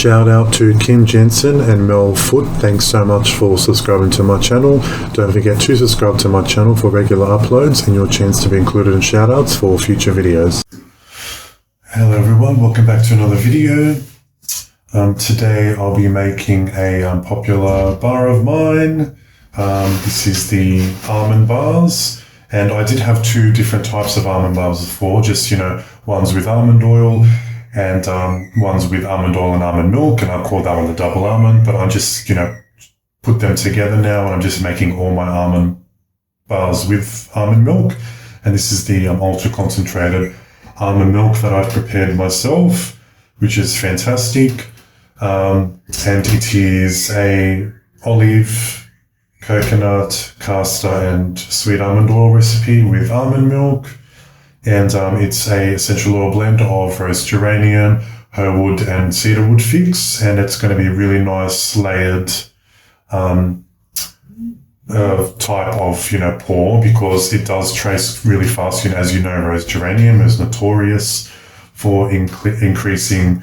Shout out to Kim Jensen and Mel Foot. Thanks so much for subscribing to my channel. Don't forget to subscribe to my channel for regular uploads and your chance to be included in shout outs for future videos. Hello everyone, welcome back to another video. Today I'll be making a popular bar of mine. This is the almond bars, and I did have two different types of almond bars before, just, ones with almond oil and ones with almond oil and almond milk, and I call that one the double almond, but I just, put them together now, and I'm just making all my almond bars with almond milk. And this is the ultra concentrated almond milk that I've prepared myself, which is fantastic. And it is a olive, coconut, castor and sweet almond oil recipe with almond milk. And it's a essential oil blend of rose geranium, herwood and cedarwood figs, and it's going to be a really nice layered type of pour, because it does trace really fast. As you know, rose geranium is notorious for increasing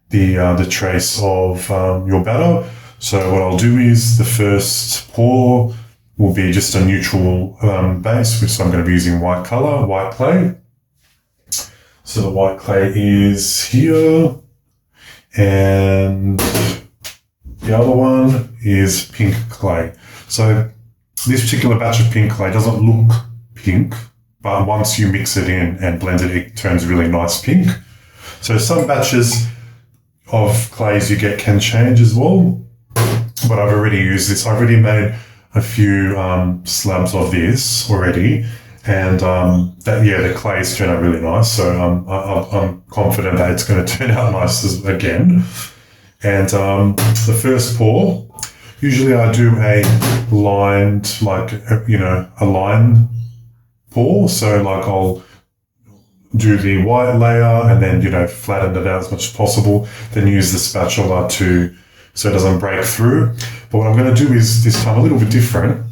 the trace of your batter. So what I'll do is the first pour will be just a neutral base, which I'm going to be using white clay. So the white clay is here, and the other one is pink clay. So this particular batch of pink clay doesn't look pink, but once you mix it in and blend it, it turns really nice pink. So some batches of clays you get can change as well, but I've already used this. I've already made a few slabs of this already, and the clays turn out really nice. So I'm confident that it's going to turn out nice again. And the first pour, usually I do a lined, a line pour. So I'll do the white layer and then, flatten it out as much as possible. Then use the spatula so it doesn't break through. But what I'm going to do is this time a little bit different,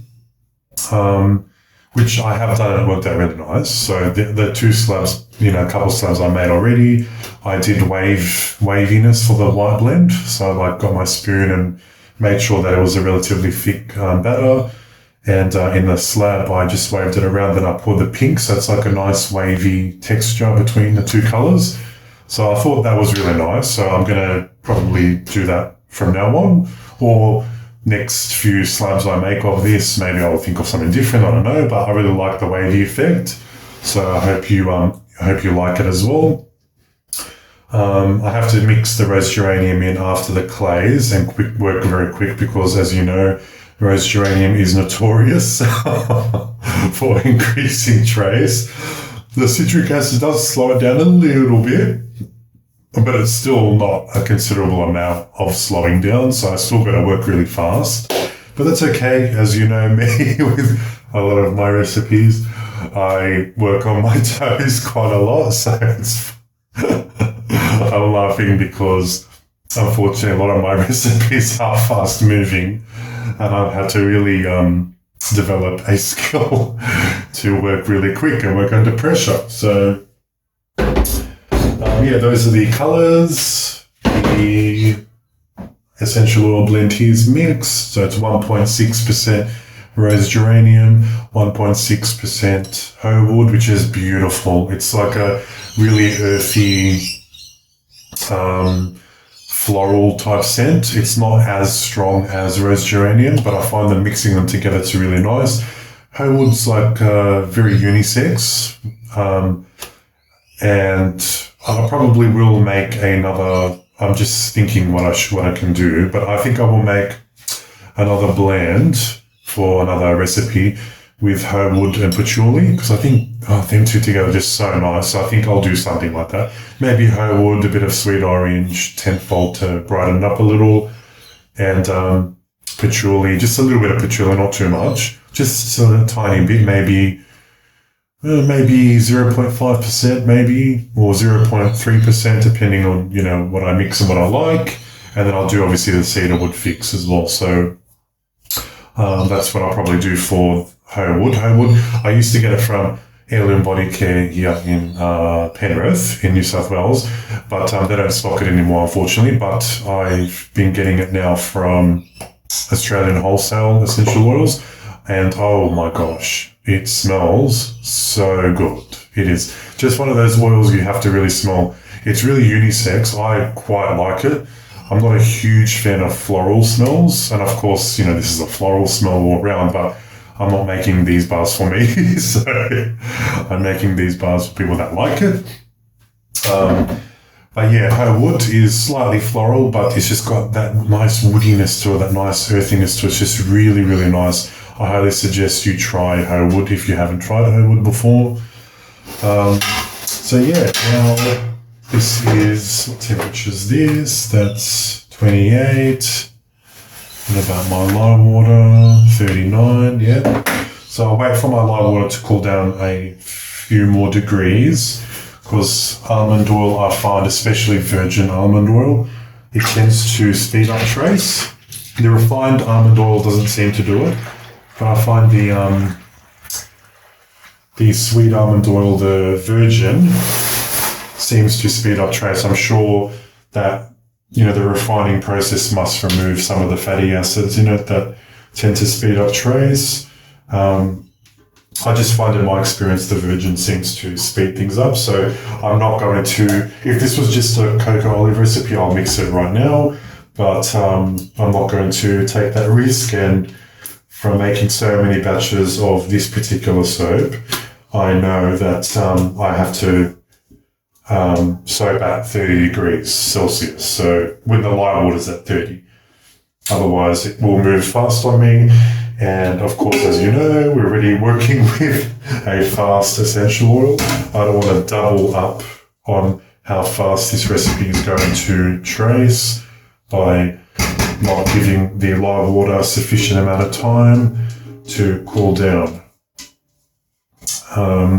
which I have done and it worked out really nice. So the two slabs, a couple of slabs I made already, I did waviness for the white blend. So I got my spoon and made sure that it was a relatively thick batter. And in the slab, I just waved it around, then I poured the pink. So it's like a nice wavy texture between the two colors. So I thought that was really nice. So I'm going to probably do that from now on, or next few slabs I make of this, maybe I'll think of something different. I don't know, but I really like the wavy effect. So I hope you like it as well. I have to mix the rose geranium in after the clays and work very quick, because as you know, rose geranium is notorious for increasing trace. The citric acid does slow it down a little bit, but it's still not a considerable amount of slowing down, so I still got to work really fast. But that's okay, as you know me, with a lot of my recipes, I work on my toes quite a lot, so I'm laughing because unfortunately a lot of my recipes are fast moving, and I've had to really develop a skill to work really quick and work under pressure. So those are the colors. The essential oil blend here is mixed, so it's 1.6% rose geranium, 1.6% herwood, which is beautiful. It's like a really earthy, floral type scent. It's not as strong as rose geranium, but I find that mixing them together it's really nice. Herwood's very unisex, and I probably will make another. I'm just thinking what I can do, but I think I will make another blend for another recipe with herwood and patchouli, because I think them two together are just so nice. So I think I'll do something like that. Maybe herwood, a bit of sweet orange, tenfold to brighten it up a little, and patchouli, just a little bit of patchouli, not too much, just a tiny bit, maybe 0.5%, maybe, or 0.3%, depending on what I mix and what I like. And then I'll do obviously the cedarwood figs as well. So that's what I'll probably do for herwood. Herwood, I used to get it from Heirloom Body Care here in Penrith in New South Wales, but they don't stock it anymore, unfortunately. But I've been getting it now from Australian Wholesale Essential Oils, and oh my gosh, it smells so good. It is just one of those oils you have to really smell. It's really unisex. I quite like it. I'm not a huge fan of floral smells, and of course, this is a floral smell all around, but I'm not making these bars for me, so I'm making these bars for people that like it. But yeah, her wood is slightly floral, but it's just got that nice woodiness to it, that nice earthiness to it. It's just really, really nice. I highly suggest you try her wood if you haven't tried her wood before. So yeah, now this is, what temperature is this? That's 28. And about my lime water, 39, yeah. So I'll wait for my lime water to cool down a few more degrees, because almond oil, I find, especially virgin almond oil, it tends to speed up trace. The refined almond oil doesn't seem to do it, but I find the sweet almond oil, the virgin, seems to speed up trace. I'm sure that, the refining process must remove some of the fatty acids in it that tend to speed up trace. I just find in my experience the virgin seems to speed things up, so I'm not going to, if this was just a cocoa olive recipe, I'll mix it right now, but I'm not going to take that risk, and from making so many batches of this particular soap, I know that I have to soap at 30 degrees Celsius, so when the lime water's at 30. Otherwise, it will move fast on me. And of course, as you know, we're already working with a fast essential oil. I don't want to double up on how fast this recipe is going to trace by not giving the lime water a sufficient amount of time to cool down.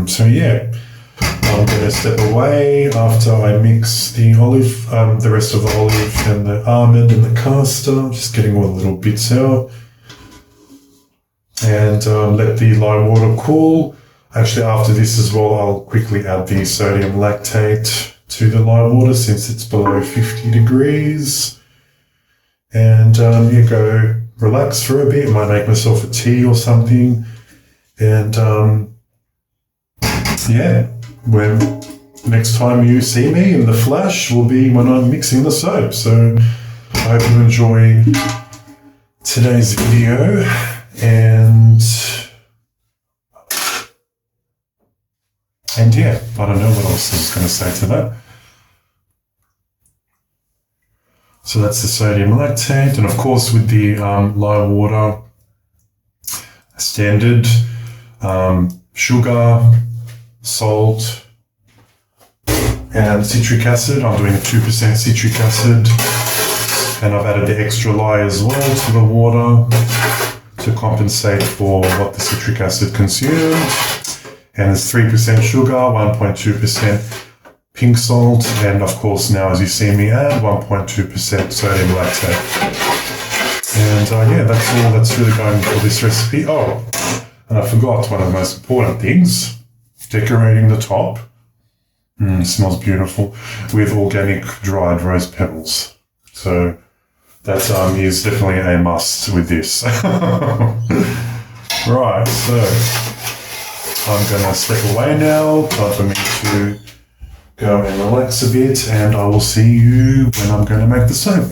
So yeah, I'm going to step away after I mix the olive, the rest of the olive and the almond and the castor, just getting all the little bits out. And let the lime water cool. Actually, after this as well, I'll quickly add the sodium lactate to the lime water since it's below 50 degrees. And go relax for a bit. Might make myself a tea or something. And when next time you see me in the flash will be when I'm mixing the soap. So I hope you enjoy today's video. And yeah, I don't know what else I was going to say to that. So that's the sodium lactate, and of course with the lime water, standard sugar, salt, and citric acid. I'm doing a 2% citric acid, and I've added the extra lye as well to the water to compensate for what the citric acid consumed. And it's 3% sugar, 1.2% pink salt, and of course now, as you see me add, 1.2% sodium lactate. And that's all that's really going for this recipe. Oh, and I forgot one of the most important things, decorating the top. Smells beautiful with organic dried rose petals. So that is definitely a must with this. Right, so I'm going to step away now. Time for me to go and relax a bit, and I will see you when I'm going to make the soap.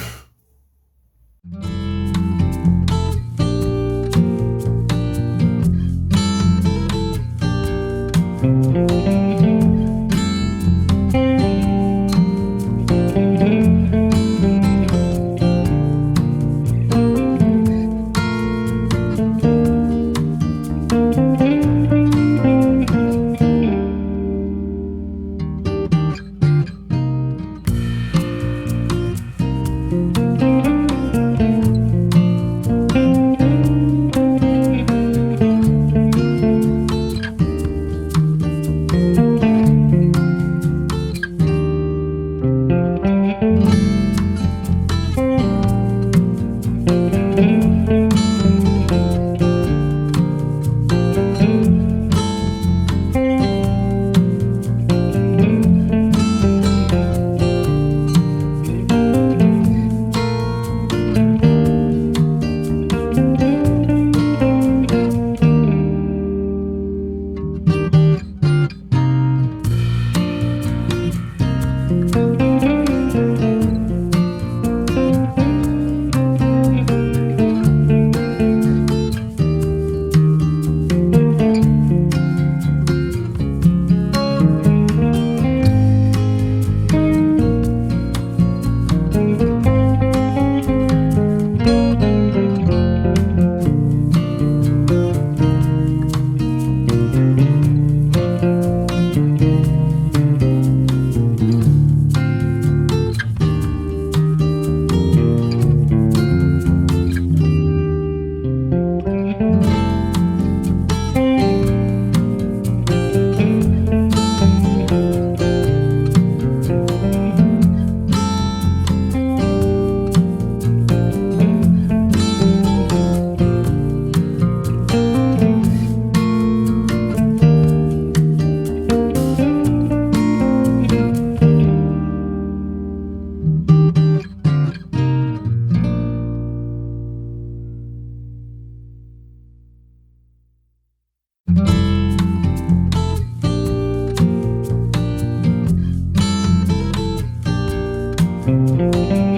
you.